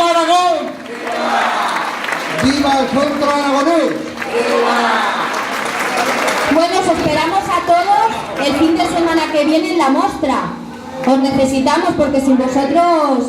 Aragón! ¡Viva el centro aragonés! Bueno, os esperamos a todos el fin de semana que viene en la mostra. Os necesitamos porque sin vosotros